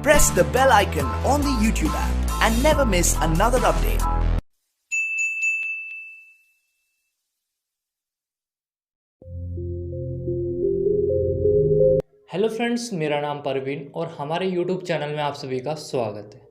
Press the bell icon on the YouTube app and never miss another update. Hello friends, मेरा नाम परवीन और हमारे YouTube channel में आप सभी का स्वागत है।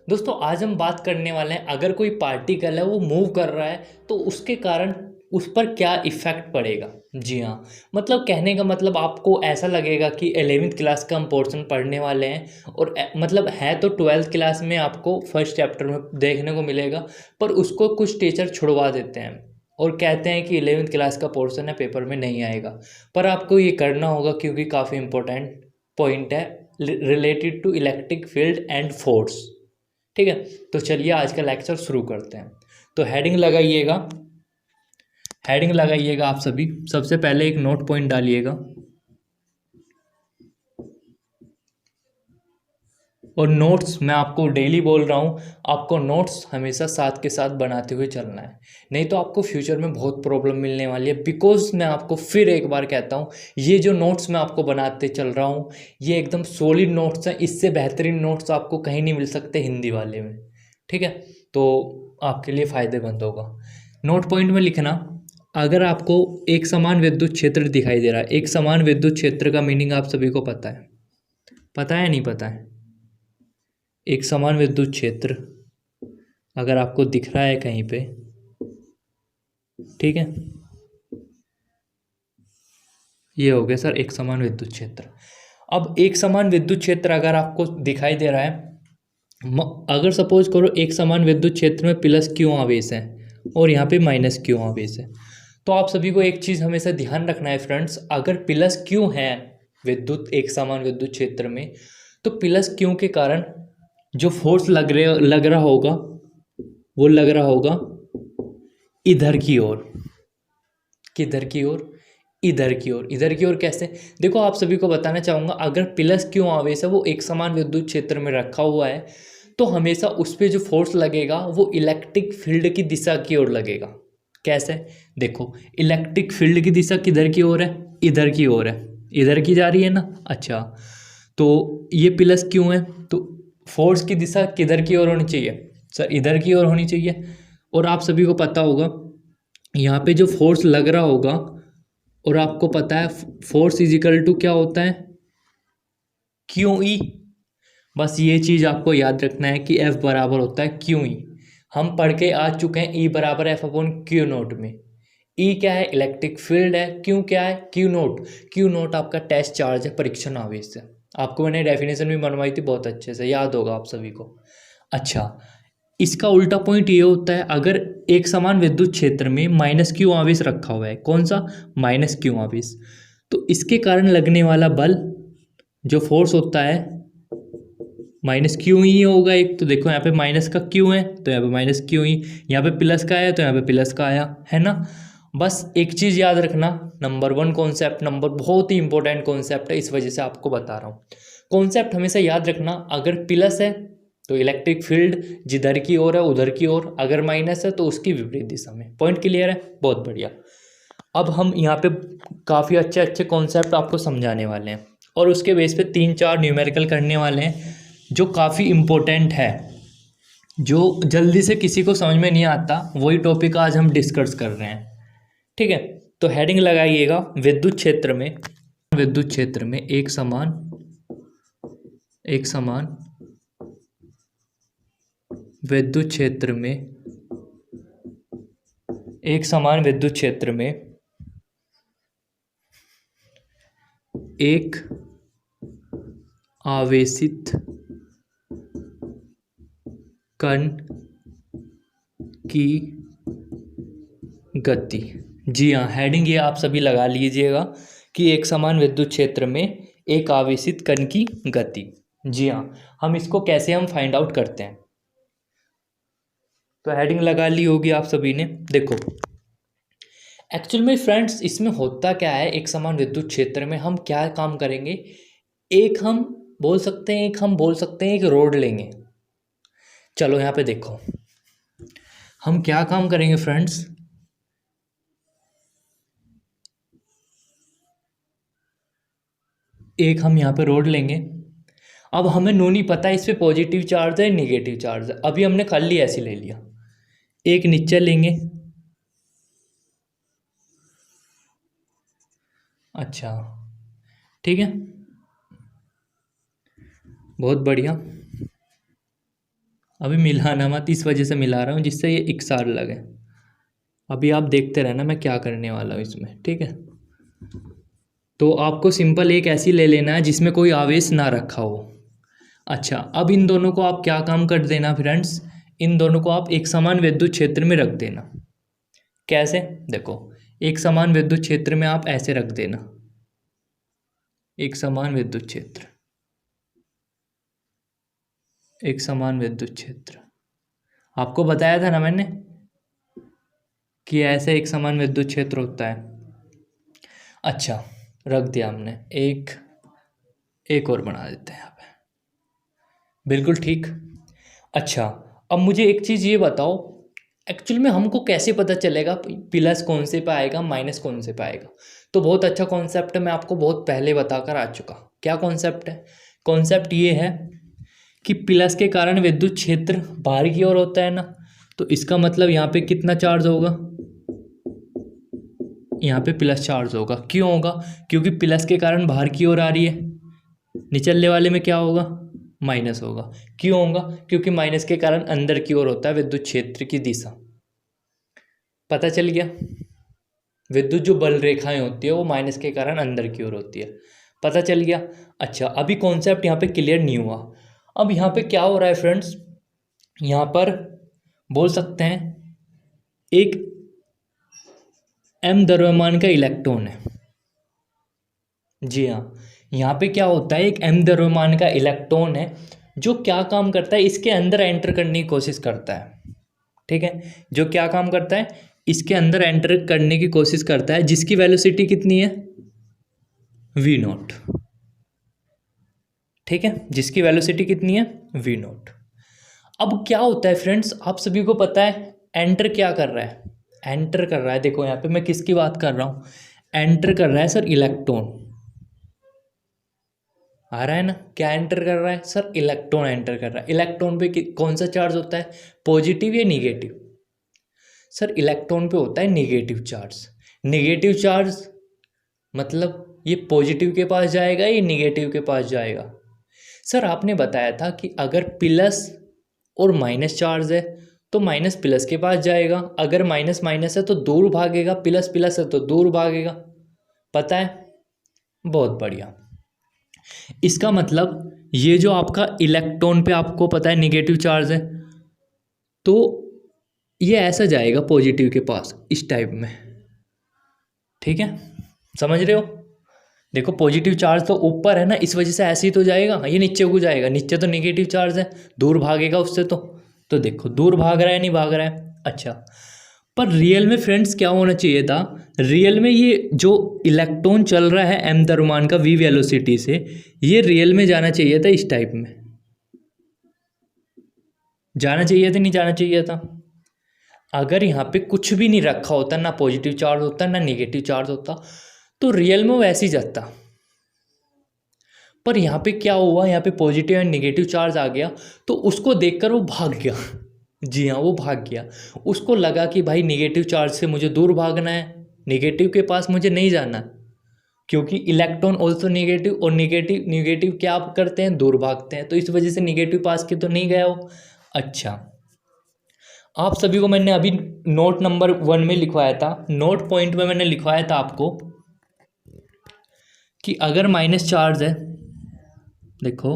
दोस्तों, आज हम बात करने वाले हैं, अगर कोई पार्टिकल है वो मूव कर रहा है तो उसके कारण उस पर क्या इफ़ेक्ट पड़ेगा। जी हाँ, मतलब कहने का मतलब आपको ऐसा लगेगा कि 11वीं क्लास का हम पोर्शन पढ़ने वाले हैं और मतलब है तो 12th क्लास में आपको फर्स्ट चैप्टर में देखने को मिलेगा, पर उसको कुछ टीचर छुड़वा देते हैं और कहते हैं कि 11वीं क्लास का पोर्शन है, पेपर में नहीं आएगा। पर आपको ये करना होगा क्योंकि काफ़ी इंपॉर्टेंट पॉइंट है related to electric field and force. ठीक है, तो चलिए आज का लेक्चर शुरू करते हैं। तो हेडिंग लगाइएगा आप सभी। सबसे पहले एक नोट पॉइंट डालिएगा और नोट्स मैं आपको डेली बोल रहा हूँ, आपको नोट्स हमेशा साथ के साथ बनाते हुए चलना है, नहीं तो आपको फ्यूचर में बहुत प्रॉब्लम मिलने वाली है। बिकॉज मैं आपको फिर एक बार कहता हूँ, ये जो नोट्स मैं आपको बनाते चल रहा हूँ ये एकदम सॉलिड नोट्स हैं, इससे बेहतरीन नोट्स आपको कहीं नहीं मिल सकते हिंदी वाले में। ठीक है, तो आपके लिए फ़ायदेमंद होगा। नोट पॉइंट में लिखना, अगर आपको एक समान विद्युत क्षेत्र दिखाई दे रहा है, एक समान विद्युत क्षेत्र का मीनिंग आप सभी को पता है या नहीं पता है? एक समान विद्युत क्षेत्र अगर आपको दिख रहा है कहीं पे, ठीक है, ये हो गया सर एक समान विद्युत क्षेत्र। अब एक समान विद्युत क्षेत्र अगर आपको दिखाई दे रहा है, अगर सपोज करो एक समान विद्युत क्षेत्र में प्लस क्यू आवेश है और यहाँ पे माइनस क्यू आवेश है, तो आप सभी को एक चीज़ हमेशा ध्यान रखना है फ्रेंड्स, अगर प्लस क्यू है विद्युत एक समान विद्युत क्षेत्र में, तो प्लस क्यू के कारण जो फोर्स लग रहा होगा वो लग रहा होगा इधर की ओर। किधर की ओर? इधर की ओर। इधर की ओर कैसे? देखो, आप सभी को बताना चाहूँगा, अगर प्लस क्यू आवेश है वो एक समान विद्युत क्षेत्र में रखा हुआ है तो हमेशा उस पर जो फोर्स लगेगा वो इलेक्ट्रिक फील्ड की दिशा की ओर लगेगा। कैसे? देखो, इलेक्ट्रिक फील्ड की दिशा किधर की ओर है? इधर की ओर है, इधर की जा रही है ना। अच्छा, तो ये प्लस क्यों है, तो फोर्स की दिशा किधर की ओर होनी चाहिए सर? इधर की ओर होनी चाहिए। और आप सभी को पता होगा यहाँ पे जो फोर्स लग रहा होगा, और आपको पता है फोर्स इजिकल टू क्या होता है? Q E. बस ये चीज़ आपको याद रखना है कि F बराबर होता है क्यू ई। हम पढ़ के आ चुके हैं E बराबर F अपॉन क्यू नोट में। E क्या है? इलेक्ट्रिक फील्ड है। क्यू क्या है? Q note. क्यू नोट आपका टेस्ट चार्ज है, परीक्षण आवेश है। आपको मैंने डेफिनेशन भी बनवाई थी, बहुत अच्छे से याद होगा आप सभी को। अच्छा, इसका उल्टा पॉइंट ये होता है, अगर एक समान विद्युत क्षेत्र में माइनस क्यू आवेश रखा हुआ है, कौन सा? माइनस क्यू आवेश, तो इसके कारण लगने वाला बल जो फोर्स होता है माइनस क्यू ही होगा एक। तो देखो यहाँ पे माइनस का क्यू है तो यहाँ पे माइनस क्यू ही, यहाँ पे प्लस का है तो यहाँ पे प्लस का आया है ना। बस एक चीज़ याद रखना, नंबर 1 कॉन्सेप्ट, नंबर बहुत ही इंपॉर्टेंट कॉन्सेप्ट है, इस वजह से आपको बता रहा हूँ। कॉन्सेप्ट हमेशा याद रखना, अगर प्लस है तो इलेक्ट्रिक फील्ड जिधर की ओर है उधर की ओर, अगर माइनस है तो उसकी विपरीत दिशा में। पॉइंट क्लियर है? बहुत बढ़िया। अब हम यहाँ पे काफ़ी अच्छे अच्छे कॉन्सेप्ट आपको समझाने वाले हैं और उसके बेस पे 3-4 न्यूमेरिकल करने वाले हैं जो काफ़ी इम्पोर्टेंट है, जो जल्दी से किसी को समझ में नहीं आता, वही टॉपिक आज हम डिस्कस कर रहे हैं। ठीक है, तो हेडिंग लगाइएगा, विद्युत क्षेत्र में एक समान विद्युत क्षेत्र में एक आवेशित कण की गति। जी हाँ, हेडिंग ये आप सभी लगा लीजिएगा कि एक समान विद्युत क्षेत्र में एक आवेशित कण की गति। जी हाँ, हम इसको कैसे फाइंड आउट करते हैं, तो हेडिंग लगा ली होगी आप सभी ने। देखो, एक्चुअल में फ्रेंड्स इसमें होता क्या है, एक समान विद्युत क्षेत्र में हम क्या काम करेंगे, एक हम बोल सकते हैं एक रोड लेंगे। चलो यहाँ पे देखो, हम क्या काम करेंगे फ्रेंड्स, एक हम यहाँ पे रोड लेंगे अब हमें नो नहीं पता इस पे पॉजिटिव चार्ज है निगेटिव चार्ज है। अभी हमने खाली ऐसे ले लिया, एक नीचे लेंगे। अच्छा ठीक है, बहुत बढ़िया। अभी मिलाना मत, इस वजह से मिला रहा हूँ जिससे ये इकसार लगे। अभी आप देखते रहना मैं क्या करने वाला हूँ इसमें, ठीक है। तो आपको सिंपल एक ऐसी ले लेना है जिसमें कोई आवेश ना रखा हो। अच्छा, अब इन दोनों को आप क्या काम कर देना फ्रेंड्स, इन दोनों को आप एक समान विद्युत क्षेत्र में रख देना। कैसे, देखो एक समान विद्युत क्षेत्र में आप ऐसे रख देना, एक समान विद्युत क्षेत्र, एक समान विद्युत क्षेत्र। आपको बताया था ना मैंने कि ऐसे एक समान विद्युत क्षेत्र होता है। अच्छा, रख दिया हमने, एक और बना देते हैं यहाँ पे, बिल्कुल ठीक। अच्छा, अब मुझे एक चीज़ ये बताओ, एक्चुअल में हमको कैसे पता चलेगा प्लस कौन से पे आएगा माइनस कौन से पे आएगा। तो बहुत अच्छा कॉन्सेप्ट है, मैं आपको बहुत पहले बताकर आ चुका। क्या कॉन्सेप्ट है, कॉन्सेप्ट ये है कि प्लस के कारण विद्युत क्षेत्र बाहर की ओर होता है ना, तो इसका मतलब यहाँ पे कितना चार्ज होगा, यहाँ पे प्लस चार्ज होगा। क्यों होगा, क्योंकि प्लस के कारण बाहर की ओर आ रही है, निचले वाले में क्या होगा, माइनस होगा। क्यों होगा, क्योंकि माइनस के कारण अंदर की ओर होता है विद्युत क्षेत्र की दिशा। पता चल गया, विद्युत जो बल रेखाएं होती है वो माइनस के कारण अंदर की ओर होती है। पता चल गया। अच्छा, अभी कॉन्सेप्ट यहाँ पे क्लियर नहीं हुआ। अब यहाँ पे क्या हो रहा है फ्रेंड्स, यहाँ पर बोल सकते हैं एक m द्रव्यमान का इलेक्ट्रॉन है। जी हाँ, यहाँ पे क्या होता है, एक m द्रव्यमान का इलेक्ट्रॉन है जो क्या काम करता है, इसके अंदर एंटर करने की कोशिश करता है। ठीक है, जो क्या काम करता है, इसके अंदर एंटर करने की कोशिश करता है, जिसकी वेलोसिटी कितनी है, v0। ठीक है, जिसकी वेलोसिटी कितनी है, v0। अब क्या होता है फ्रेंड्स, आप सभी को पता है एंटर क्या कर रहा है, एंटर कर रहा है, देखो यहाँ पे मैं किसकी बात कर रहा हूँ, एंटर कर रहा है सर इलेक्ट्रॉन। आ रहा है ना, क्या एंटर कर रहा है सर, इलेक्ट्रॉन एंटर कर रहा है। इलेक्ट्रॉन पे कौन सा चार्ज होता है, पॉजिटिव या निगेटिव, सर इलेक्ट्रॉन पे होता है निगेटिव चार्ज। निगेटिव चार्ज मतलब ये पॉजिटिव के पास जाएगा या निगेटिव के पास जाएगा। सर आपने बताया था कि अगर प्लस और माइनस चार्ज है तो माइनस प्लस के पास जाएगा, अगर माइनस माइनस है तो दूर भागेगा, प्लस प्लस है तो दूर भागेगा। पता है, बहुत बढ़िया। इसका मतलब ये जो आपका इलेक्ट्रॉन पे आपको पता है निगेटिव चार्ज है, तो ये ऐसा जाएगा पॉजिटिव के पास इस टाइप में। ठीक है, समझ रहे हो, देखो पॉजिटिव चार्ज तो ऊपर है ना, इस वजह से ऐसे ही तो जाएगा, ये नीचे को जाएगा, नीचे तो निगेटिव चार्ज है, दूर भागेगा उससे। तो देखो दूर भाग रहा है नहीं भाग रहा है। अच्छा, पर रियल में फ्रेंड्स क्या होना चाहिए था, रियल में ये जो इलेक्ट्रॉन चल रहा है m द्रव्यमान का v वेलोसिटी से, ये रियल में जाना चाहिए था इस टाइप में, जाना चाहिए था नहीं जाना चाहिए था। अगर यहाँ पे कुछ भी नहीं रखा होता, ना पॉजिटिव चार्ज होता ना निगेटिव चार्ज होता, तो रियल में वैसे ही जाता। पर यहाँ पे क्या हुआ, यहाँ पे पॉजिटिव एंड निगेटिव चार्ज आ गया, तो उसको देखकर वो भाग गया। जी हाँ, वो भाग गया। उसको लगा कि भाई निगेटिव चार्ज से मुझे दूर भागना है, निगेटिव के पास मुझे नहीं जाना, क्योंकि इलेक्ट्रॉन ऑल्सो निगेटिव, और निगेटिव निगेटिव क्या करते हैं, दूर भागते हैं, तो इस वजह से निगेटिव पास के तो नहीं गया वो। अच्छा, आप सभी को मैंने अभी नोट नंबर 1 में लिखवाया था, नोट पॉइंट में मैंने लिखवाया था आपको कि अगर माइनस चार्ज है, देखो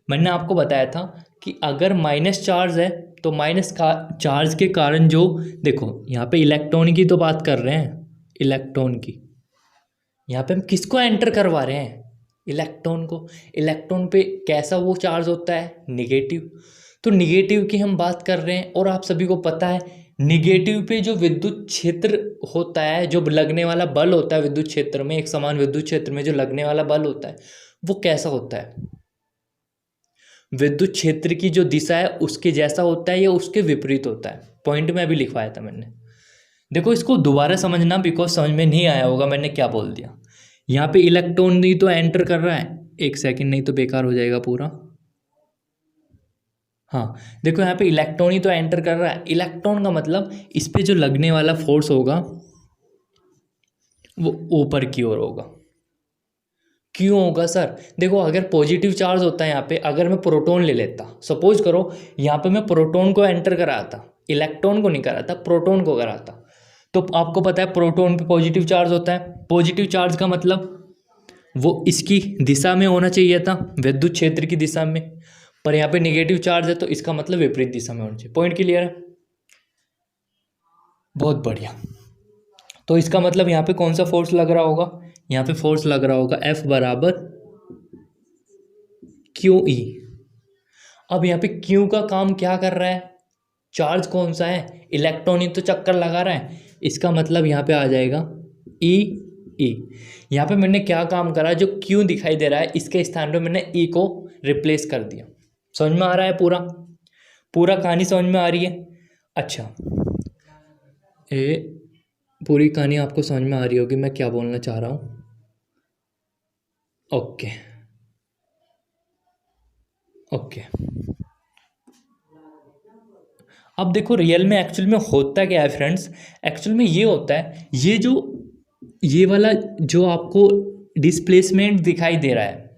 मैंने आपको बताया था कि अगर माइनस चार्ज है तो माइनस का चार्ज के कारण जो, देखो यहाँ पे इलेक्ट्रॉन की तो बात कर रहे हैं, इलेक्ट्रॉन की, यहाँ पे हम किसको एंटर करवा रहे हैं, इलेक्ट्रॉन को। इलेक्ट्रॉन पे कैसा वो चार्ज होता है, निगेटिव, तो निगेटिव की हम बात कर रहे हैं। और आप सभी को पता है निगेटिव पे जो विद्युत क्षेत्र होता है, जो लगने वाला बल होता है विद्युत क्षेत्र में, एक समान विद्युत क्षेत्र में जो लगने वाला बल होता है वो कैसा होता है, विद्युत क्षेत्र की जो दिशा है उसके जैसा होता है या उसके विपरीत होता है। पॉइंट में अभी लिखवाया था मैंने, देखो इसको दोबारा समझना, बिकॉज समझ में नहीं आया होगा मैंने क्या बोल दिया। यहाँ पे इलेक्ट्रॉन नहीं तो एंटर कर रहा है, एक सेकंड नहीं तो बेकार हो जाएगा पूरा। हाँ देखो यहाँ पे इलेक्ट्रॉन ही तो एंटर कर रहा है। इलेक्ट्रॉन का मतलब इस पे जो लगने वाला फोर्स होगा वो ऊपर की ओर होगा। क्यों होगा सर? देखो अगर पॉजिटिव चार्ज होता है यहाँ पे, अगर मैं प्रोटॉन ले लेता, सपोज करो यहाँ पे मैं प्रोटॉन को एंटर कराता, इलेक्ट्रॉन को नहीं कराता, प्रोटॉन को कराता, तो आपको पता है प्रोटॉन पे पॉजिटिव चार्ज होता है। पॉजिटिव चार्ज का मतलब वो इसकी दिशा में होना चाहिए था, विद्युत क्षेत्र की दिशा में, पर यहाँ पे नेगेटिव चार्ज है तो इसका मतलब विपरीत दिशा में होना चाहिए। पॉइंट क्लियर है? बहुत बढ़िया। तो इसका मतलब यहाँ पे कौन सा फोर्स लग रहा होगा? यहाँ पे फोर्स लग रहा होगा F बराबर QE। अब यहाँ पे Q का काम क्या कर रहा है? चार्ज कौन सा है? इलेक्ट्रॉन ही तो चक्कर लगा रहा है। इसका मतलब यहाँ पे आ जाएगा E। यहाँ पे मैंने क्या काम करा? जो Q दिखाई दे रहा है इसके स्थान पे मैंने E को रिप्लेस कर दिया। समझ में आ रहा है? पूरा कहानी समझ में आ रही है? अच्छा, पूरी कहानी आपको समझ में आ रही होगी मैं क्या बोलना चाह रहा हूँ। ओके। अब देखो रियल में एक्चुअल में होता क्या है फ्रेंड्स? एक्चुअल में ये होता है, ये वाला जो आपको डिस्प्लेसमेंट दिखाई दे रहा है,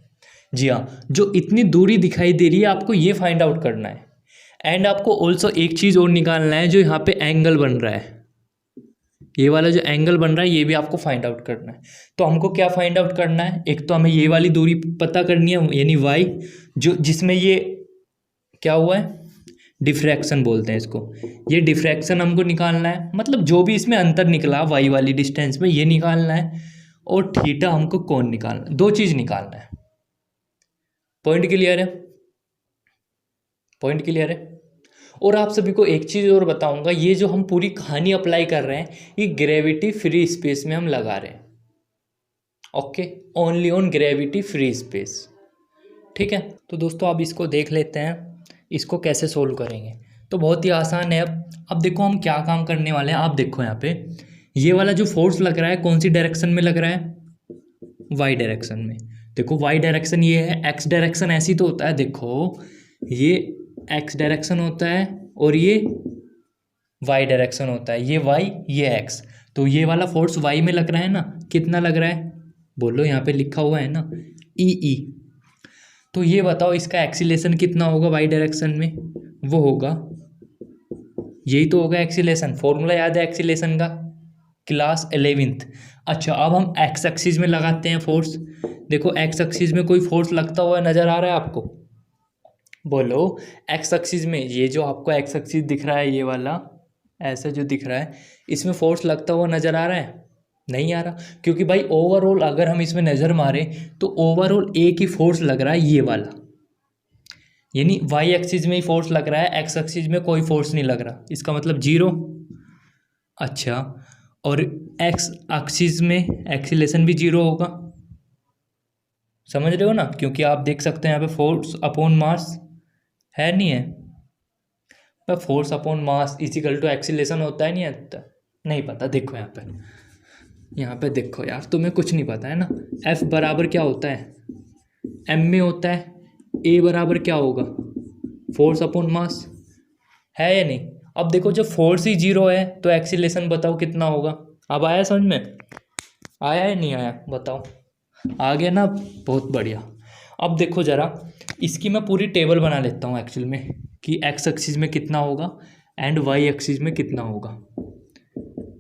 जी हाँ, जो इतनी दूरी दिखाई दे रही है आपको ये फाइंड आउट करना है। एंड आपको ऑल्सो एक चीज़ और निकालना है, जो यहाँ पे एंगल बन रहा है, ये वाला जो एंगल बन रहा है ये भी आपको फाइंड आउट करना है। तो हमको क्या फाइंड आउट करना है? एक तो हमें ये वाली दूरी पता करनी है, यानी y, जो जिसमें ये क्या हुआ है, डिफ्रैक्शन बोलते हैं इसको। ये डिफ्रैक्शन हमको निकालना है, मतलब जो भी इसमें अंतर निकला y वाली डिस्टेंस में ये निकालना है, और थीटा हमको कौन निकालना है, दो चीज़ निकालना है। पॉइंट क्लियर है? और आप सभी को एक चीज़ और बताऊंगा, ये जो हम पूरी कहानी अप्लाई कर रहे हैं ये ग्रेविटी फ्री स्पेस में हम लगा रहे हैं। Okay, only on gravity free space. ठीक है, तो दोस्तों अब इसको देख लेते हैं, इसको कैसे सोल्व करेंगे। तो बहुत ही आसान है। अब देखो हम क्या काम करने वाले हैं। आप देखो यहाँ पे ये वाला जो फोर्स लग रहा है कौन सी डायरेक्शन में लग रहा है? वाई डायरेक्शन में। देखो वाई डायरेक्शन ये है, एक्स डायरेक्शन ऐसी तो होता है, देखो ये एक्स डायरेक्शन होता है और ये वाई डायरेक्शन होता है, ये वाई ये एक्स। तो ये वाला फोर्स वाई में लग रहा है ना, कितना लग रहा है बोलो? यहाँ पे लिखा हुआ है ना ई। तो ये बताओ इसका एक्सीलेशन कितना होगा वाई डायरेक्शन में? वो होगा, यही तो होगा एक्सीलेशन। फॉर्मूला याद है एक्सीलेशन का, क्लास 11th। अच्छा, अब हम एक्स एक्सिस में लगाते हैं फोर्स। देखो एक्स एक्सिस में कोई फोर्स लगता हुआ नजर आ रहा है आपको? बोलो एक्स एक्सिस में, ये जो आपको एक्स एक्सिस दिख रहा है ये वाला ऐसा जो दिख रहा है, इसमें फोर्स लगता हुआ नजर आ रहा है? नहीं आ रहा, क्योंकि भाई ओवरऑल अगर हम इसमें नज़र मारें तो ओवरऑल एक ही फोर्स लग रहा है, ये वाला, यानी वाई एक्सिस में ही फोर्स लग रहा है, एक्स एक्सिस में कोई फोर्स नहीं लग रहा, इसका मतलब 0। अच्छा, और एक्स एक्सिस में एक्सीलेशन भी 0 होगा, समझ रहे हो ना? क्योंकि आप देख सकते हैं यहाँ पे फोर्स अपॉन मास है, नहीं है? पर force upon mass equal to acceleration होता है, नहीं आता? नहीं पता? देखो यहाँ पे देखो यार, तुम्हें कुछ नहीं पता है ना। F बराबर क्या होता है? m में होता है। A बराबर क्या होगा? फोर्स अपॉन मास, है या नहीं? अब देखो जब फोर्स ही 0 है तो एक्सीलेशन बताओ कितना होगा? अब आया समझ में? आया या नहीं आया बताओ? आ गया ना? बहुत बढ़िया। अब देखो ज़रा, इसकी मैं पूरी टेबल बना लेता हूँ एक्चुअल में, कि एक्स एक्सिस में कितना होगा एंड वाई एक्सिस में कितना होगा।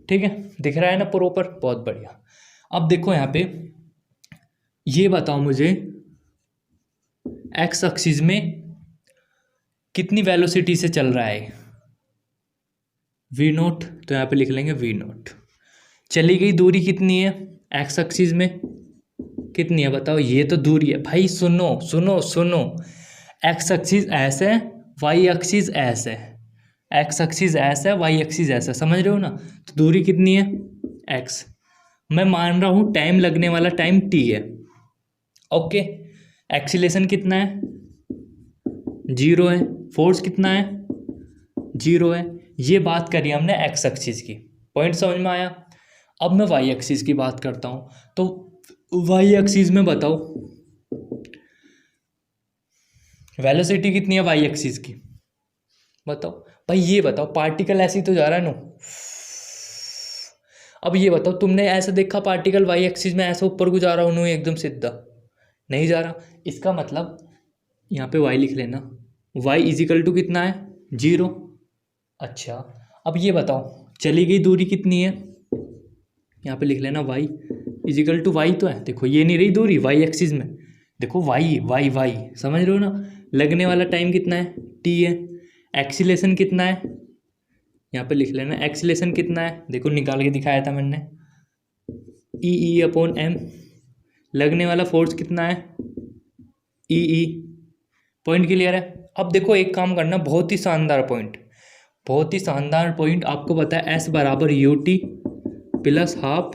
ठीक है, दिख रहा है ना प्रॉपर? बहुत बढ़िया। अब देखो यहाँ पे, ये बताओ मुझे एक्स एक्सिस में कितनी वेलोसिटी से चल रहा है? v0, तो यहाँ पे लिख लेंगे v0। चली गई दूरी कितनी है एक्स एक्सिस में? कितनी है बताओ? ये तो दूरी है भाई, सुनो सुनो सुनो, एक्स एक्सिस ऐसे है, वाई एक्सिस ऐसे है, एक्स एक्सिस ऐसा है, वाई एक्सिस ऐसा, समझ रहे हो ना? तो दूरी कितनी है x, मैं मान रहा हूँ टाइम लगने वाला टाइम t है। ओके, एक्सीलेशन कितना है? 0 है। फोर्स कितना है? 0 है। ये बात करी हमने एक्स एक्सिस की, पॉइंट समझ में आया? अब मैं वाई एक्सिस की बात करता हूँ। तो वाई एक्सिस में बताओ वेलोसिटी कितनी है वाई एक्सिस की? बताओ भाई, ये बताओ पार्टिकल ऐसे ही तो जा रहा है नो। अब ये बताओ, तुमने ऐसा देखा पार्टिकल वाई एक्सिस में ऐसा ऊपर को जा रहा हो एकदम सीधा? नहीं जा रहा। इसका मतलब यहाँ पे y लिख लेना, y इजिकल टू कितना है 0। अच्छा अब ये बताओ चली गई दूरी कितनी है, यहाँ पे लिख लेना y इजिकल टू वाई तो है। देखो ये नहीं रही दूरी y एक्सिस में, देखो y समझ रहे हो ना। लगने वाला टाइम कितना है t है। एक्सीलेशन कितना है, यहाँ पे लिख लेना एक्सीलेशन कितना है, देखो निकाल के दिखाया था मैंने, ई अपॉन एम। लगने वाला फोर्स कितना है ई। पॉइंट क्लियर है। अब देखो एक काम करना, बहुत ही शानदार पॉइंट आपको पता है एस बराबर U T plus half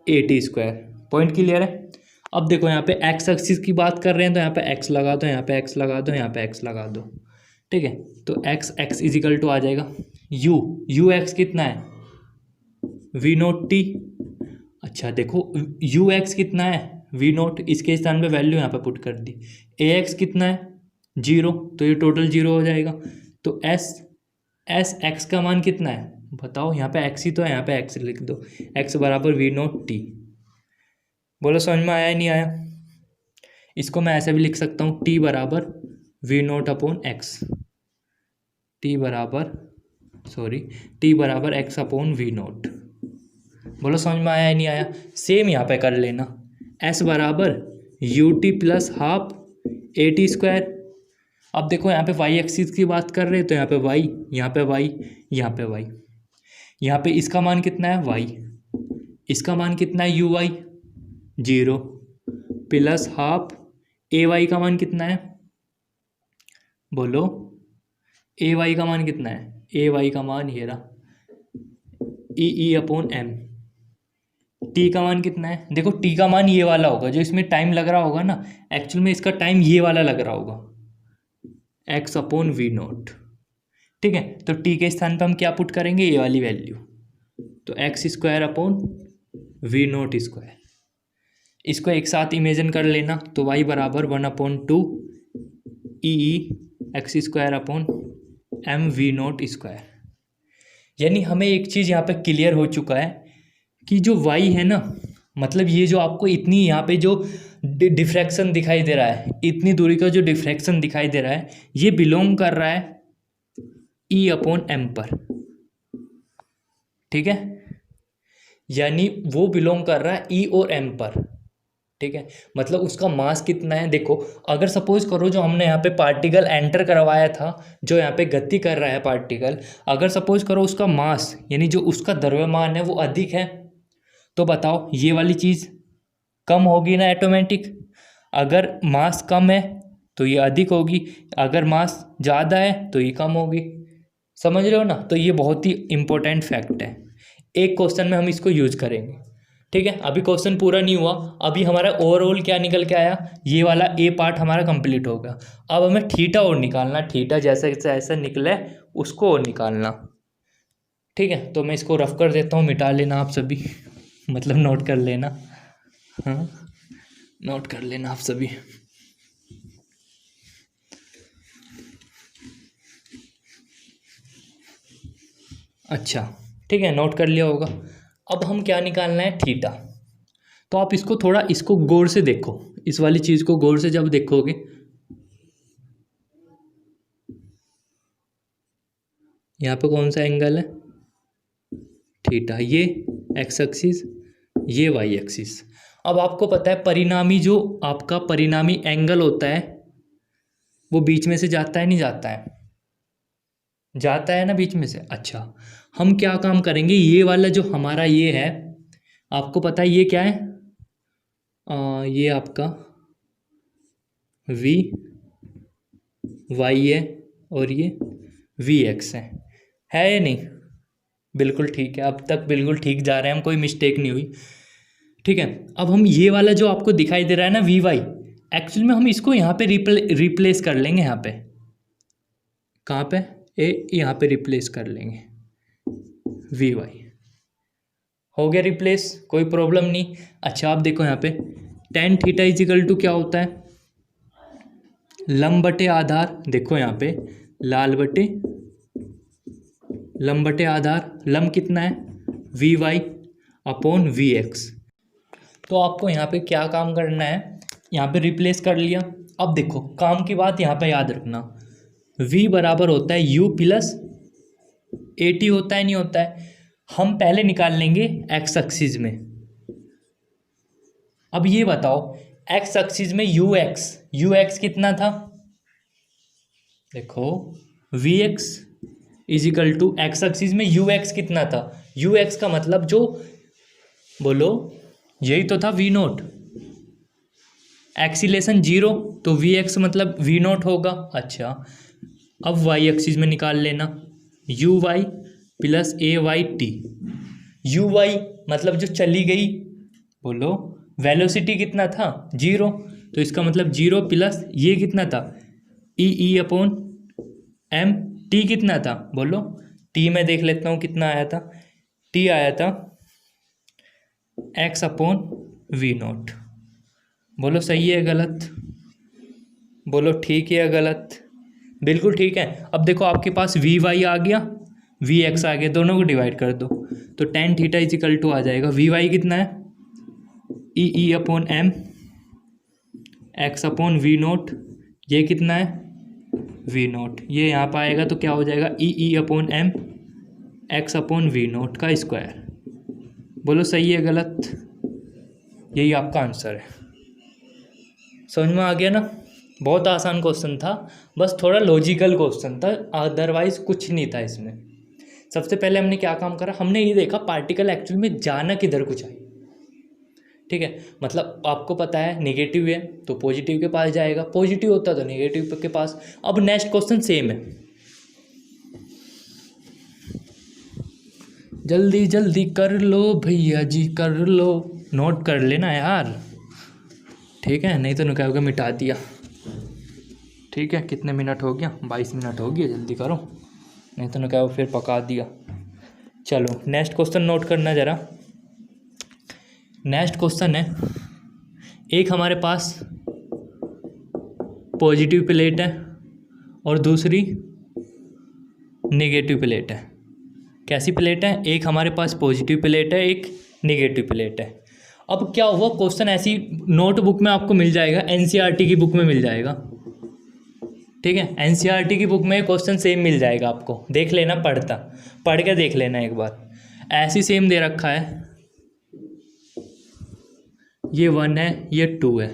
A T square. Point clear है। अब देखो यहाँ पे एक्स एक्सिस की बात कर रहे हैं तो यहाँ पे एक्स लगा दो, यहाँ पे एक्स लगा दो, यहाँ पे एक्स लगा दो, ठीक है। तो एक्स इजिकल टू आ जाएगा यू एक्स कितना है वी नोट टी। अच्छा देखो यू एक्स कितना है वी नोट, इसके स्थान पे वैल्यू यहाँ पे पुट कर दी। ए एक्स कितना है 0, तो ये टोटल 0 हो जाएगा। तो एस एक्स का मान कितना है बताओ, यहाँ पे एक्स ही तो है, यहाँ पे एक्स लिख दो, एक्स बराबर वी नोट टी। बोलो समझ में आया नहीं आया। इसको मैं ऐसे भी लिख सकता हूँ टी बराबर v nought upon x, t बराबर एक्स अपॉन वी नोट। बोलो समझ में आया नहीं आया। सेम यहाँ पे कर लेना, एस बराबर U T plus half A T square. अब देखो यहाँ पे वाई एक्सिस की बात कर रहे हैं तो यहाँ पे वाई, यहाँ पे वाई, यहाँ पे वाई, यहाँ पे इसका मान कितना है वाई, इसका मान कितना है u y 0 plus half a y का मान कितना है, बोलो ए वाई का मान कितना है, ए वाई का मान ये रहा ई अपॉन एम। टी का मान कितना है, देखो टी का मान ये वाला होगा, जो इसमें टाइम लग रहा होगा ना, एक्चुअल में इसका टाइम ये वाला लग रहा होगा एक्स अपॉन वी नोट, ठीक है। तो टी के स्थान पे हम क्या पुट करेंगे, ये वाली वैल्यू, तो x square upon v note square. इसको एक साथ इमेजिन कर लेना, तो वाई बराबर 1/2 e x square upon m v note square. यानी हमें एक चीज़ यहाँ पे क्लियर हो चुका है कि जो वाई है ना, मतलब ये जो आपको इतनी यहाँ पे जो डिफ्रैक्शन दिखाई दे रहा है, इतनी दूरी का जो डिफ्रैक्शन दिखाई दे रहा है, ये बिलोंग कर रहा है ई अपॉन एम पर, ठीक है। यानी वो बिलोंग कर रहा है ई और एम पर, ठीक है। मतलब उसका मास कितना है, देखो अगर सपोज करो जो हमने यहाँ पे पार्टिकल एंटर करवाया था, जो यहाँ पे गति कर रहा है पार्टिकल, अगर सपोज करो उसका मास यानी जो उसका द्रव्यमान है वो अधिक है, तो बताओ ये वाली चीज़ कम होगी ना ऑटोमेटिक। अगर मास कम है तो ये अधिक होगी, अगर मास ज़्यादा है तो ये कम होगी, समझ रहे हो ना। तो ये बहुत ही इंपॉर्टेंट फैक्ट है, एक क्वेश्चन में हम इसको यूज करेंगे, ठीक है। अभी क्वेश्चन पूरा नहीं हुआ, अभी हमारा ओवरऑल क्या निकल के आया, ये वाला ए पार्ट हमारा कंप्लीट हो गया। अब हमें थीटा और निकालना, थीटा जैसे जैसे निकले उसको और निकालना, ठीक है। तो मैं इसको रफ कर देता हूँ, मिटा लेना आप सभी, मतलब नोट कर लेना, हाँ नोट कर लेना आप सभी। अच्छा ठीक है, नोट कर लिया होगा। अब हम क्या निकालना है, थीटा। तो आप इसको थोड़ा इसको गौर से देखो, इस वाली चीज़ को गौर से जब देखोगे, यहाँ पे कौन सा एंगल है थीटा, ये एक्स एक्सिस, ये वाई एक्सिस। अब आपको पता है परिणामी, जो आपका परिणामी एंगल होता है वो बीच में से जाता है नहीं जाता है, जाता है ना बीच में से। अच्छा हम क्या काम करेंगे, ये वाला जो हमारा ये है, आपको पता है ये क्या है, ये आपका वी वाई है और ये वी एक्स है या नहीं, बिल्कुल ठीक है, अब तक बिल्कुल ठीक जा रहे हैं हम, कोई मिस्टेक नहीं हुई, ठीक है। अब हम ये वाला जो आपको दिखाई दे रहा है ना वी वाई, एक्चुअल में हम इसको यहाँ पे रिप्लेस कर लेंगे, यहाँ पे कहाँ पे यहाँ पे रिप्लेस कर लेंगे, वी वाई हो गया रिप्लेस, कोई प्रॉब्लम नहीं। अच्छा आप देखो यहाँ पे tan थीटा इजिकल टू क्या होता है, लंब बटे आधार, देखो यहाँ पे लाल बटे लंब बटे आधार, लंब कितना है v y upon v x. तो आपको यहाँ पे क्या काम करना है, यहाँ पे रिप्लेस कर लिया। अब देखो काम की बात यहाँ पे याद रखना, v बराबर होता है u प्लस ए टी, होता है नहीं होता है। हम पहले निकाल लेंगे एक्स एक्सिस में। अब ये बताओ एक्स एक्सिस में यू एक्स कितना था, देखो v x is equal to x axis में यू एक्स कितना था, यू एक्स का मतलब जो बोलो यही तो था वी नोट, एक्सीलेशन 0 तो वी एक्स मतलब वी नोट होगा। अच्छा अब वाई एक्सिस में निकाल लेना, u y plus a y t. U y मतलब जो चली गई, बोलो वेलोसिटी कितना था 0, तो इसका मतलब 0 प्लस ये कितना था ई अपॉन एम, टी कितना था बोलो, टी मैं देख लेता हूँ कितना आया था, टी आया था एक्स अपॉन वी नोट। बोलो सही है गलत, बोलो ठीक है या गलत, बिल्कुल ठीक है। अब देखो आपके पास वी वाई आ गया, वी एक्स आ गया, दोनों को डिवाइड कर दो तो tan theta is equal to आ जाएगा, वी वाई कितना है e upon m x upon v naught, ये कितना है वी नोट, ये यहाँ पर आएगा तो क्या हो जाएगा e upon m x upon v nought का स्क्वायर। बोलो सही है गलत, यही आपका आंसर है। समझ में आ गया ना, बहुत आसान क्वेश्चन था, बस थोड़ा लॉजिकल क्वेश्चन था, अदरवाइज कुछ नहीं था इसमें। सबसे पहले हमने क्या काम करा, हमने ये देखा पार्टिकल एक्चुअल में जाना किधर को चाहिए, ठीक है। मतलब आपको पता है नेगेटिव है तो पॉजिटिव के पास जाएगा, पॉजिटिव होता तो नेगेटिव के पास। अब नेक्स्ट क्वेश्चन सेम है, जल्दी जल्दी कर लो भैया जी कर लो, नोट कर लेना यार, ठीक है, नहीं तो क्या होगा मिटा दिया। ठीक है कितने मिनट हो गया, 22 मिनट हो गया, जल्दी करो नहीं तो क्या फिर पका दिया। चलो नेक्स्ट क्वेश्चन नोट करना ज़रा। नेक्स्ट क्वेश्चन है, एक हमारे पास पॉजिटिव प्लेट है और दूसरी नेगेटिव प्लेट है। कैसी प्लेट है, एक हमारे पास पॉजिटिव प्लेट है, एक नेगेटिव प्लेट है। अब क्या हुआ, क्वेश्चन ऐसी नोटबुक में आपको मिल जाएगा, एनसीईआरटी की बुक में मिल जाएगा, ठीक है, एनसीईआरटी की बुक में क्वेश्चन सेम मिल जाएगा आपको, देख लेना, पढ़ के देख लेना एक बार। ऐसी सेम दे रखा है, ये 1 है, ये 2 है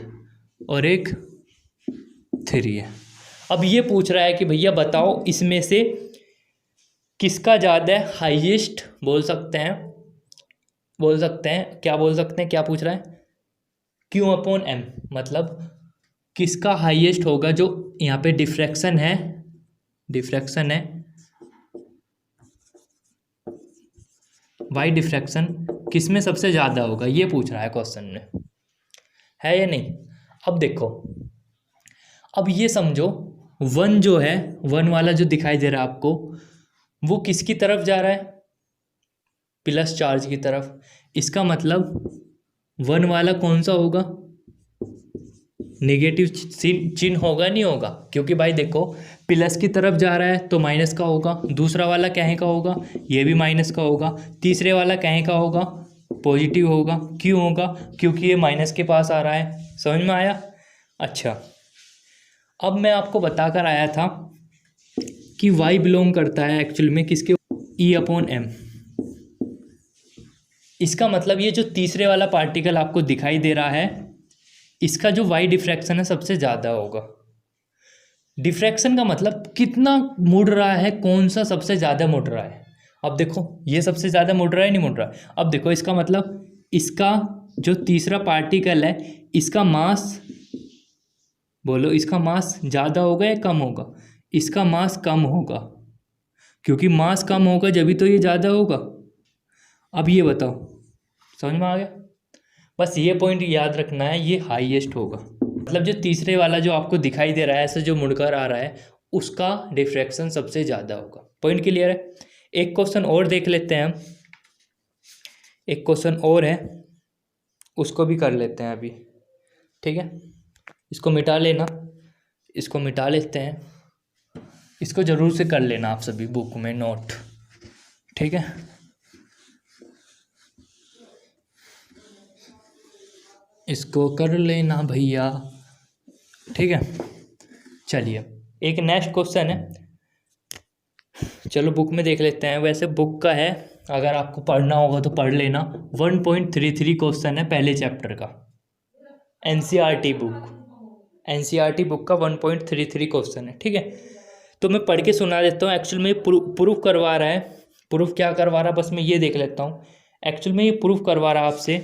और एक 3 है। अब ये पूछ रहा है कि भैया बताओ इसमें से किसका ज़्यादा हाईएस्ट, बोल सकते हैं क्या बोल सकते हैं, क्या पूछ रहा है, क्यू अपॉन एम, मतलब किसका हाईएस्ट होगा, जो यहाँ पे डिफ्रैक्शन है वाई डिफ्रैक्शन किस में सबसे ज़्यादा होगा, ये पूछ रहा है क्वेश्चन में, है या नहीं। अब देखो, अब ये समझो 1 जो है, 1 वाला जो दिखाई दे रहा है आपको, वो किसकी तरफ जा रहा है, प्लस चार्ज की तरफ। इसका मतलब 1 वाला कौन सा होगा, नेगेटिव चिन्ह होगा नहीं होगा, क्योंकि भाई देखो प्लस की तरफ जा रहा है तो माइनस का होगा, दूसरा वाला कहीं का होगा, ये भी माइनस का होगा, तीसरे वाला कहीं का होगा, पॉजिटिव होगा। क्यों होगा, क्योंकि ये माइनस के पास आ रहा है। समझ में आया। अच्छा अब मैं आपको बता कर आया था कि y बिलोंग करता है एक्चुअल में किसके, ई अपॉन एम। इसका मतलब ये जो तीसरे वाला पार्टिकल आपको दिखाई दे रहा है, इसका जो y डिफ्रैक्शन है सबसे ज़्यादा होगा। डिफ्रैक्शन का मतलब कितना मुड़ रहा है, कौन सा सबसे ज़्यादा मुड़ रहा है। अब देखो ये सबसे ज़्यादा मुड़ रहा है नहीं मुड़ रहा है। अब देखो इसका मतलब इसका जो तीसरा पार्टिकल है, इसका मास, बोलो इसका मास ज़्यादा होगा या कम होगा, इसका मास कम होगा, क्योंकि मास कम होगा जब तो ये ज़्यादा होगा। अब ये बताओ, समझ में आ गया। बस ये पॉइंट याद रखना है, ये हाईएस्ट होगा, मतलब जो तीसरे वाला जो आपको दिखाई दे रहा है ऐसे जो मुड़कर आ रहा है, उसका डिफ्रैक्शन सबसे ज़्यादा होगा। पॉइंट क्लियर है। एक क्वेश्चन और देख लेते हैं हम, एक क्वेश्चन और है, उसको भी कर लेते हैं अभी, ठीक है। इसको मिटा लेना, इसको मिटा लेते हैं, इसको ज़रूर से कर लेना आप सभी बुक में नोट, ठीक है, इसको कर लेना भैया। ठीक है, चलिए एक नेक्स्ट क्वेश्चन है, चलो बुक में देख लेते हैं। वैसे बुक का है, अगर आपको पढ़ना होगा तो पढ़ लेना। 1.33 क्वेश्चन है पहले चैप्टर का, एनसीईआरटी बुक, एनसीईआरटी बुक का 1.33 क्वेश्चन है। ठीक है, तो मैं पढ़ के सुना देता हूँ। एक्चुअल में ये प्रूफ करवा रहा है, प्रूफ क्या करवा रहा है बस मैं ये देख लेता हूँ। एक्चुअल में ये प्रूफ करवा रहा है आपसे,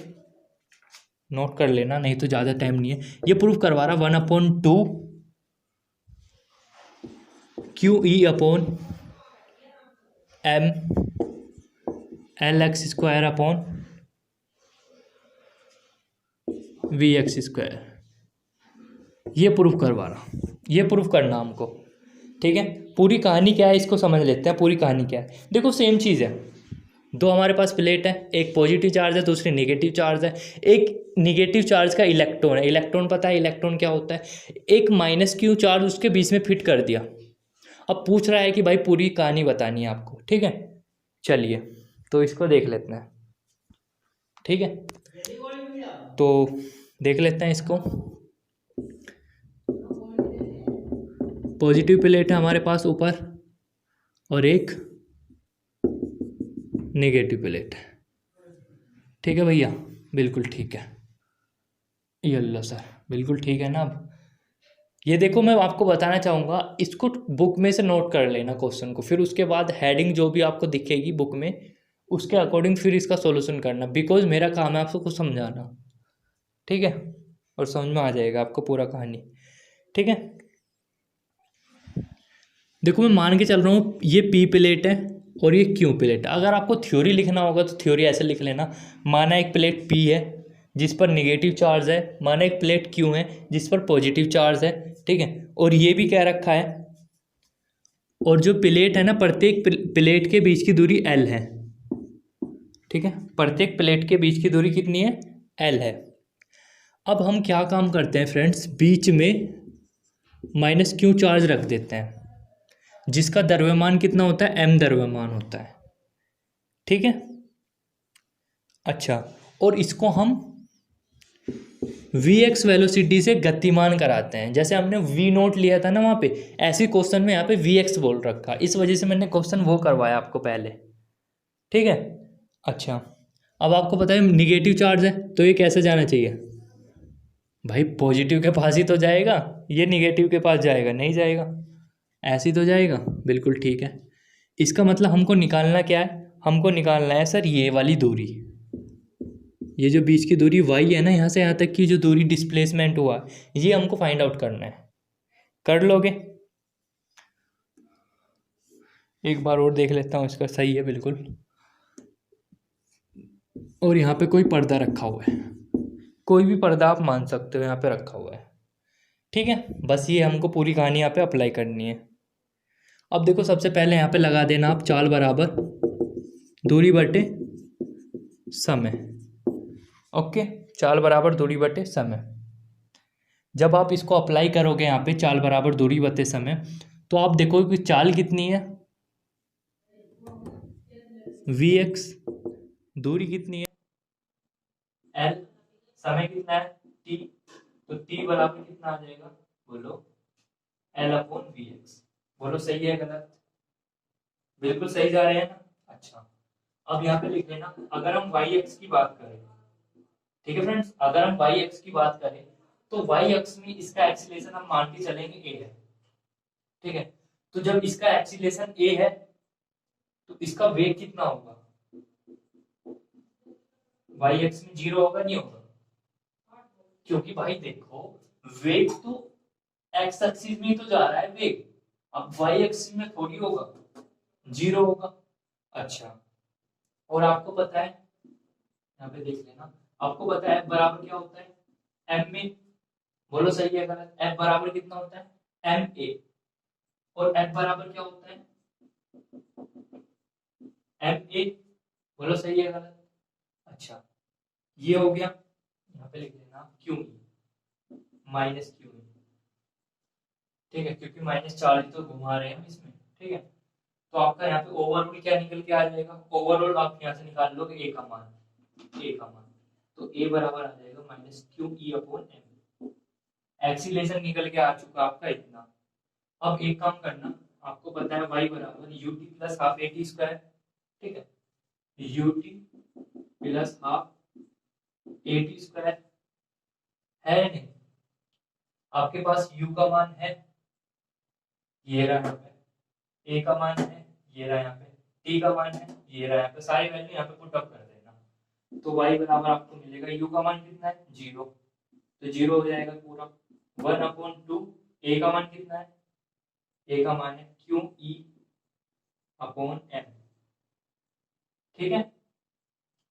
नोट कर लेना नहीं तो ज़्यादा टाइम नहीं है। ये प्रूफ करवा रहा 1/2 QE/M LX² ये प्रूफ करवा रहा, ये प्रूफ करना हमको। ठीक है, पूरी कहानी क्या है इसको समझ लेते हैं। पूरी कहानी क्या है, देखो सेम चीज़ है, दो हमारे पास प्लेट है, एक पॉजिटिव चार्ज है दूसरी नेगेटिव चार्ज है। एक नेगेटिव चार्ज का इलेक्ट्रॉन है, इलेक्ट्रॉन पता है इलेक्ट्रॉन क्या होता है, एक -Q चार्ज उसके बीच में फिट कर दिया। अब पूछ रहा है कि भाई पूरी कहानी बतानी है आपको। ठीक है, चलिए तो इसको देख लेते हैं। ठीक है, तो देख लेते हैं इसको। पॉजिटिव प्लेट है हमारे पास ऊपर और एक नेगेटिव प्लेट है। ठीक है भैया, बिल्कुल ठीक है, यल्ला सर बिल्कुल ठीक है ना। अब ये देखो मैं आपको बताना चाहूँगा, इसको बुक में से नोट कर लेना क्वेश्चन को, फिर उसके बाद हेडिंग जो भी आपको दिखेगी बुक में उसके अकॉर्डिंग फिर इसका सॉल्यूशन करना, बिकॉज मेरा काम है आपको कुछ समझाना। ठीक है, और समझ में आ जाएगा आपको पूरा कहानी। ठीक है, देखो मैं मान के चल रहा हूँ ये पी प्लेट है और ये क्यू प्लेट है। अगर आपको थ्योरी लिखना होगा तो थ्योरी ऐसे लिख लेना, माना एक प्लेट पी है जिस पर नेगेटिव चार्ज है, माना एक प्लेट क्यू है जिस पर पॉजिटिव चार्ज है। ठीक है, और ये भी क्या रखा है, और जो प्लेट है ना प्रत्येक प्लेट के बीच की दूरी L है। ठीक है, प्रत्येक प्लेट के बीच की दूरी कितनी है, L है। अब हम क्या काम करते हैं फ्रेंड्स, बीच में -Q चार्ज रख देते हैं जिसका द्रव्यमान कितना होता है, m द्रव्यमान होता है। ठीक है, अच्छा, और इसको हम Vx वेलोसिटी से गतिमान कराते हैं। जैसे हमने V0 लिया था ना वहाँ पे, ऐसे क्वेश्चन में यहाँ पे Vx बोल रखा, इस वजह से मैंने क्वेश्चन वो करवाया आपको पहले। ठीक है, अच्छा, अब आपको पता है निगेटिव चार्ज है तो ये कैसे जाना चाहिए भाई, पॉजिटिव के पास ही तो जाएगा, ये निगेटिव के पास जाएगा नहीं जाएगा, ऐसे ही तो जाएगा। बिल्कुल ठीक है, इसका मतलब हमको निकालना क्या है, हमको निकालना है सर ये वाली दूरी, ये जो बीच की दूरी y है ना, यहाँ से यहाँ तक की जो दूरी डिस्प्लेसमेंट हुआ ये हमको फाइंड आउट करना है। कर लोगे, एक बार और देख लेता हूँ इसका, सही है बिल्कुल। और यहाँ पे कोई पर्दा रखा हुआ है, कोई भी पर्दा आप मान सकते हो यहाँ पे रखा हुआ है। ठीक है, बस ये हमको पूरी कहानी यहाँ पे अप्लाई करनी है। अब देखो सबसे पहले यहाँ पे लगा देना आप चाल बराबर दूरी बटे समय। ओके, चाल बराबर दूरी बटे समय। जब आप इसको अप्लाई करोगे यहाँ पे चाल बराबर दूरी बटे समय, तो आप देखोगे कि चाल कितनी है Vx, दूरी कितनी है L, समय कितना है T, तो T बराबर कितना आ जाएगा बोलो L/Vx। बोलो सही है गलत, बिल्कुल सही जा रहे हैं ना। अच्छा, अब यहाँ पे लिख लेना, अगर हम y-x की बात करें, ठीक है फ्रेंड्स, अगर हम y-x की बात करें तो y-अक्ष में इसका एक्सीलरेशन हम मान के चलेंगे a है। ठीक है, तो जब इसका एक्सीलरेशन a है तो इसका वेग कितना होगा, y-अक्ष में 0 होगा नहीं होगा, क्योंकि भाई देखो वेग तो x एक्सिस में तो जा रहा है वेग, अब y एक्सिस में थोड़ी होगा, 0 होगा। अच्छा, और आपको पता है यहाँ पे देख लेना, आपको पता है बराबर क्या होता है m में, बोलो सही है गलत, f बराबर कितना होता है ma, और f बराबर क्या होता है ma, बोलो सही है गलत। अच्छा, ये हो गया, यहाँ पे लिख लेना q -q, ठीक है, क्योंकि माइनस चार्ज तो घुमा रहे हैं हम इसमें। ठीक है, तो आपका यहाँ पे ओवरऑल क्या निकल के आ जाएगा, ओवरऑल आप यहाँ से निकाल लोगे ए का मान, तो ए बराबर आ जाएगा minus q e upon m. Acceleration निकल के आ चुका आपका इतना। अब एक काम करना, आपको पता है y बराबर U T plus half A T square, ठीक है, U T plus half A T square है नहीं, आपके पास u का मान है, ये रहा यहाँ पे, a का मान है, ये रहा यहाँ पे, t का मान है, ये रहा यहाँ पे, सारी वैल्यू यहाँ पे पुट अप कर देना। तो y बराबर आपको मिलेगा, u का मान कितना है 0, तो 0 हो जाएगा पूरा, 1/2, a का मान कितना है, a का मान है क्यू ई अपॉन एम, ठीक है।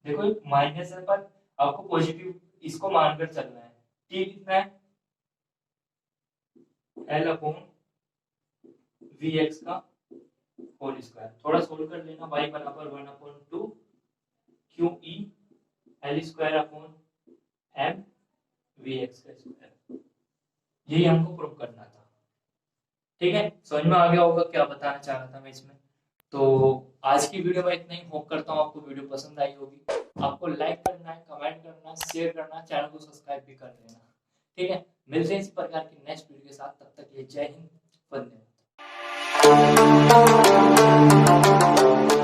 देखो माइनस है पर आपको पॉजिटिव इसको मानकर चलना है, t कितना है l अपॉन वी एक्स का होल स्क्वायर, थोड़ा सोल्व कर लेना, y बराबर 1/2 q e l square upon m v x का स्क्वायर, यही हमको प्रूव करना था, ठीक है। समझ में आ गया होगा क्या बताना चाह रहा था मैं इसमें। तो आज की वीडियो में इतना ही, होप करता हूँ आपको वीडियो पसंद आई होगी। आपको लाइक करना है, कमेंट करना, शेयर करना, चैनल को सब्सक्राइब भी कर लेना, ठीक है। मिलते हैं इसी प्रकार की नेक्स्ट वीडियो के साथ, तब तक के लिए जय हिंद, वंदे मातरम।